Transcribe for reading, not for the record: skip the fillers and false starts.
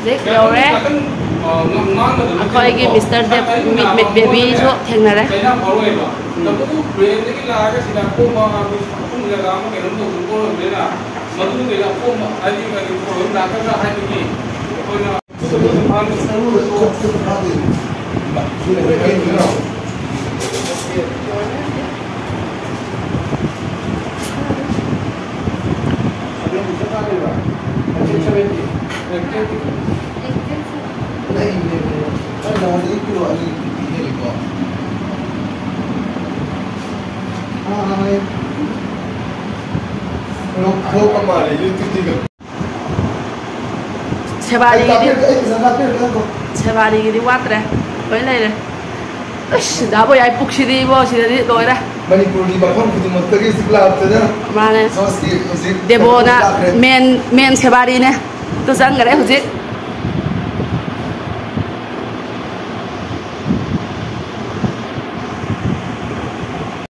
Zik yore. Akhoi gi Mr. Dev mit baby so thengnare. Sebari gini watre, boleh le. Dah boy ai puk sini bo sini doy dah. Manipur di bawah kita mesti pergi sekolah tu dah. Mana? Debo na men sebari ne. Tu sang gare hujit.